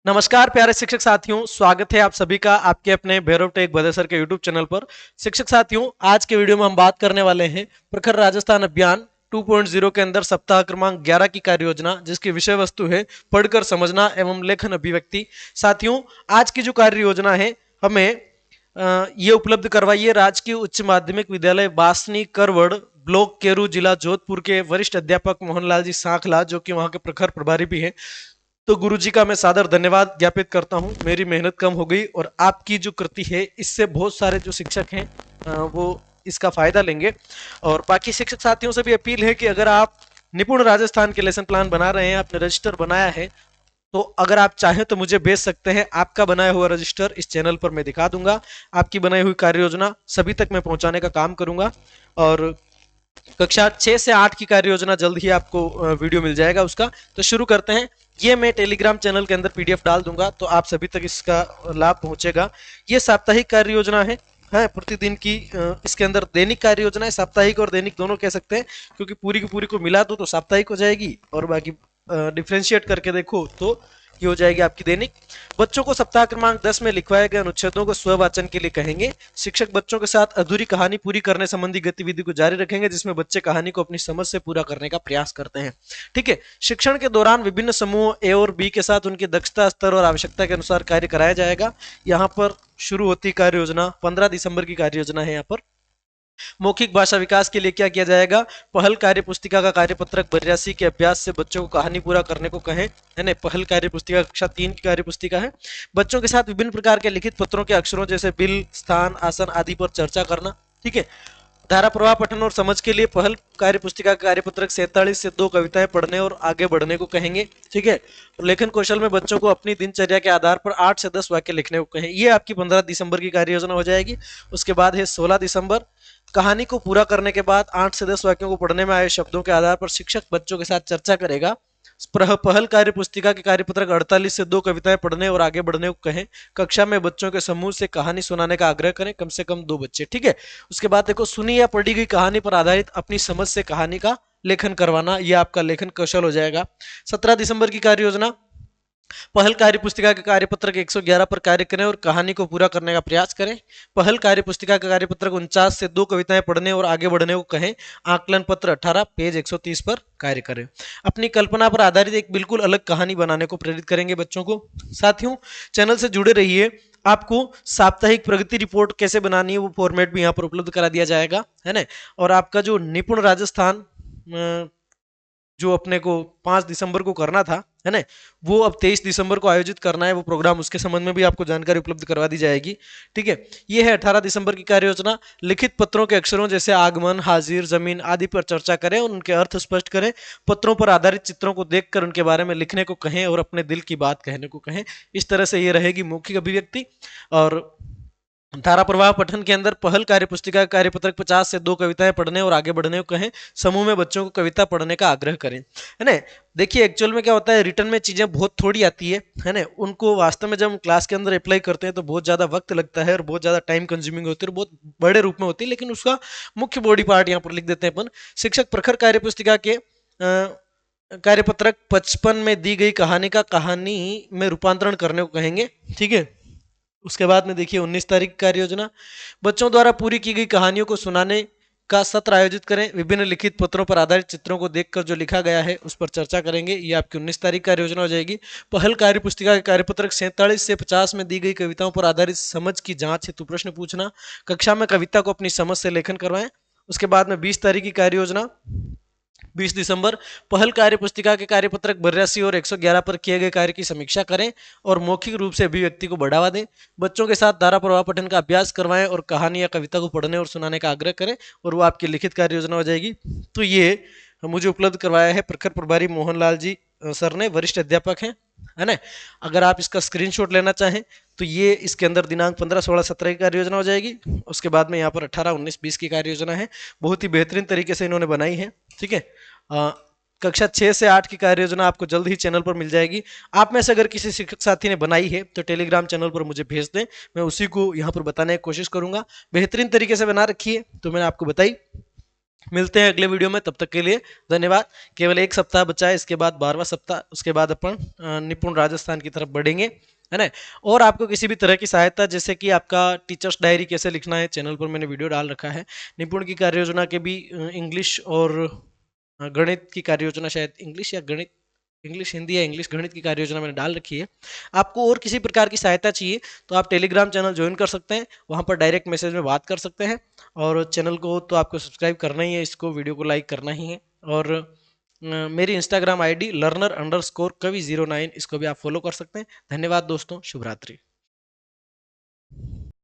नमस्कार प्यारे शिक्षक साथियों, स्वागत है आप सभी का आपके अपने भैरव टेक भदे सर के यूट्यूब चैनल पर। शिक्षक साथियों, आज के वीडियो में हम बात करने वाले हैं प्रखर राजस्थान अभियान 2.0 के अंदर सप्ताह क्रमांक 11 की कार्य योजना, जिसकी विषय वस्तु है पढ़कर समझना एवं लेखन अभिव्यक्ति। साथियों, आज की जो कार्य योजना है हमें ये उपलब्ध करवाई है राजकीय उच्च माध्यमिक विद्यालय बासनी करवड़ ब्लॉक केरू जिला जोधपुर के वरिष्ठ अध्यापक मोहनलाल जी सांखला, जो कि वहां के प्रखर प्रभारी भी हैं। तो गुरुजी का मैं सादर धन्यवाद ज्ञापित करता हूं। मेरी मेहनत कम हो गई और आपकी जो कृति है इससे बहुत सारे जो शिक्षक हैं वो इसका फायदा लेंगे। और बाकी शिक्षक साथियों से भी अपील है कि अगर आप निपुण राजस्थान के लेसन प्लान बना रहे हैं, आपने रजिस्टर बनाया है, तो अगर आप चाहें तो मुझे भेज सकते हैं। आपका बनाया हुआ रजिस्टर इस चैनल पर मैं दिखा दूंगा। आपकी बनाई हुई कार्य योजना सभी तक मैं पहुंचाने का काम करूंगा। और कक्षा 6 से 8 की कार्य योजना जल्द ही आपको वीडियो मिल जाएगा उसका। तो शुरू करते हैं। ये मैं टेलीग्राम चैनल के अंदर पीडीएफ डाल दूंगा, तो आप सभी तक इसका लाभ पहुंचेगा। ये साप्ताहिक कार्य योजना है प्रतिदिन की। इसके अंदर दैनिक कार्य योजना है, साप्ताहिक और दैनिक दोनों कह सकते हैं, क्योंकि पूरी की पूरी को मिला दो तो साप्ताहिक हो जाएगी और बाकी डिफ्रेंशिएट करके देखो तो ये हो जाएगी आपकी दैनिक। बच्चों को सप्ताह क्रमांक 10 में लिखवाए गए अनुच्छेदों को स्ववाचन के लिए कहेंगे। शिक्षक बच्चों के साथ अधूरी कहानी पूरी करने संबंधी गतिविधि को जारी रखेंगे, जिसमें बच्चे कहानी को अपनी समझ से पूरा करने का प्रयास करते हैं। ठीक है। शिक्षण के दौरान विभिन्न समूह ए और बी के साथ उनकी दक्षता स्तर और आवश्यकता के अनुसार कार्य कराया जाएगा। यहाँ पर शुरू होती कार्य योजना 15 दिसंबर की कार्य योजना है। यहाँ पर मौखिक भाषा विकास के लिए क्या किया जाएगा? पहल कार्य पुस्तिका का कार्यपत्रक 82 के अभ्यास से बच्चों को कहानी पूरा करने को कहें, है ना। पहल कार्य पुस्तिका कक्षा 3 की कार्य पुस्तिका है। बच्चों के साथ विभिन्न प्रकार के लिखित पत्रों के अक्षरों जैसे बिल, स्थान, आसन आदि पर चर्चा करना। ठीक है। धारा प्रवाह पठन और समझ के लिए पहल कार्य पुस्तिका का कार्यपत्रक 47 से 2 कविताएं पढ़ने और आगे बढ़ने को कहेंगे। ठीक है। लेखन कौशल में बच्चों को अपनी दिनचर्या के आधार पर 8 से 10 वाक्य लिखने को कहें। ये आपकी 15 दिसंबर की कार्य योजना हो जाएगी। उसके बाद है 16 दिसंबर। कहानी को पूरा करने के बाद 8 से 10 वाक्यों को पढ़ने में आए शब्दों के आधार पर शिक्षक बच्चों के साथ चर्चा करेगा। पहल कार्य पुस्तिका के कार्यपत्रक 48 से 2 कविताएं पढ़ने और आगे बढ़ने को कहें। कक्षा में बच्चों के समूह से कहानी सुनाने का आग्रह करें, कम से कम 2 बच्चे। ठीक है। उसके बाद देखो, सुनी या पढ़ी गई कहानी पर आधारित अपनी समझ से कहानी का लेखन करवाना, यह आपका लेखन कौशल हो जाएगा। 17 दिसंबर की कार्य योजना, पहल कार्य पुस्तिका के कार्यपत्रक 111 पर कार्य करें और कहानी को पूरा करने का प्रयास करें। पहल कार्य पुस्तिका का कार्यपत्रक 49 से 2 कविताएं पढ़ने और आगे बढ़ने को कहें। आकलन पत्र 18 पेज 130 पर कार्य करें। अपनी कल्पना पर आधारित एक बिल्कुल अलग कहानी बनाने को प्रेरित करेंगे बच्चों को। साथियों, चैनल से जुड़े रहिए। आपको साप्ताहिक प्रगति रिपोर्ट कैसे बनानी है वो फॉर्मेट भी यहाँ पर उपलब्ध करा दिया जाएगा, है ना। और आपका जो निपुण राजस्थान जो अपने को 5 दिसंबर को करना था, है ना, वो अब 23 दिसंबर को आयोजित करना है वो प्रोग्राम। उसके संबंध में भी आपको जानकारी उपलब्ध करवा दी जाएगी। ठीक है। ये है 18 दिसंबर की कार्य योजना। लिखित पत्रों के अक्षरों जैसे आगमन, हाजिर, जमीन आदि पर चर्चा करें और उनके अर्थ स्पष्ट करें। पत्रों पर आधारित चित्रों को देखकर उनके बारे में लिखने को कहें और अपने दिल की बात कहने को कहें। इस तरह से ये रहेगी मौखिक अभिव्यक्ति। और धारा प्रवाह पठन के अंदर पहल कार्य पुस्तिका कार्यपत्रक 50 से 2 कविताएं पढ़ने और आगे बढ़ने को कहें। समूह में बच्चों को कविता पढ़ने का आग्रह करें, है ना। देखिए, एक्चुअल में क्या होता है, रिटर्न में चीजें बहुत थोड़ी आती है ना। उनको वास्तव में जब हम क्लास के अंदर अप्लाई करते हैं तो बहुत ज्यादा वक्त लगता है और बहुत ज्यादा टाइम कंज्यूमिंग होती है और बहुत बड़े रूप में होती है, लेकिन उसका मुख्य बॉडी पार्ट यहाँ पर लिख देते हैं अपन। शिक्षक प्रखर कार्य पुस्तिका के कार्यपत्रक 55 में दी गई कहानी का कहानी में रूपांतरण करने को कहेंगे। ठीक है। उसके बाद में देखिए 19 तारीख कार्य योजना, बच्चों द्वारा पूरी की गई कहानियों को सुनाने का सत्र आयोजित करें। विभिन्न लिखित पत्रों पर आधारित चित्रों को देखकर जो लिखा गया है उस पर चर्चा करेंगे। ये आपकी 19 तारीख कार्य योजना हो जाएगी। पहल कार्य पुस्तिका के कार्यपत्रक 47 से 50 में दी गई कविताओं पर आधारित समझ की जांच हेतु प्रश्न पूछना। कक्षा में कविता को अपनी समझ से लेखन करवाएं। उसके बाद में 20 तारीख की कार्य योजना, 20 दिसंबर, पहल कार्य पुस्तिका के कार्यपत्रक 82 और 111 पर किए गए कार्य की समीक्षा करें और मौखिक रूप से अभिव्यक्ति को बढ़ावा दें। बच्चों के साथ धारा प्रवाह पठन का अभ्यास करवाएं और कहानी या कविता को पढ़ने और सुनाने का आग्रह करें और वो आपकी लिखित कार्य योजना हो जाएगी। तो ये मुझे उपलब्ध करवाया है प्रखर प्रभारी मोहनलाल जी सर ने, वरिष्ठ अध्यापक हैं, है ना। अगर आप इसका स्क्रीनशॉट लेना चाहें तो ये इसके अंदर दिनांक 15, 16, 17 की कार्य योजना हो जाएगी। उसके बाद में यहाँ पर 18, 19, 20 की कार्य योजना है। बहुत ही बेहतरीन तरीके से इन्होंने बनाई है। ठीक है। कक्षा 6 से 8 की कार्य योजना आपको जल्द ही चैनल पर मिल जाएगी। आप में से अगर किसी शिक्षक साथी ने बनाई है तो टेलीग्राम चैनल पर मुझे भेज दें, मैं उसी को यहाँ पर बताने की कोशिश करूंगा। बेहतरीन तरीके से बना रखी है तो मैंने आपको बताई। मिलते हैं अगले वीडियो में, तब तक के लिए धन्यवाद। केवल एक सप्ताह बचा है, इसके बाद 12वां सप्ताह, उसके बाद अपन निपुण राजस्थान की तरफ बढ़ेंगे, है ना। और आपको किसी भी तरह की सहायता, जैसे कि आपका टीचर्स डायरी कैसे लिखना है, चैनल पर मैंने वीडियो डाल रखा है। निपुण की कार्य योजना के भी इंग्लिश और गणित की कार्य योजना, शायद इंग्लिश या गणित, इंग्लिश हिंदी या इंग्लिश गणित की कार्य योजना मैंने डाल रखी है। आपको और किसी प्रकार की सहायता चाहिए तो आप टेलीग्राम चैनल ज्वाइन कर सकते हैं, वहां पर डायरेक्ट मैसेज में बात कर सकते हैं। और चैनल को तो आपको सब्सक्राइब करना ही है, इसको वीडियो को लाइक करना ही है। और मेरी इंस्टाग्राम आईडी learner_कवि09, इसको भी आप फॉलो कर सकते हैं। धन्यवाद दोस्तों, शुभ रात्रि।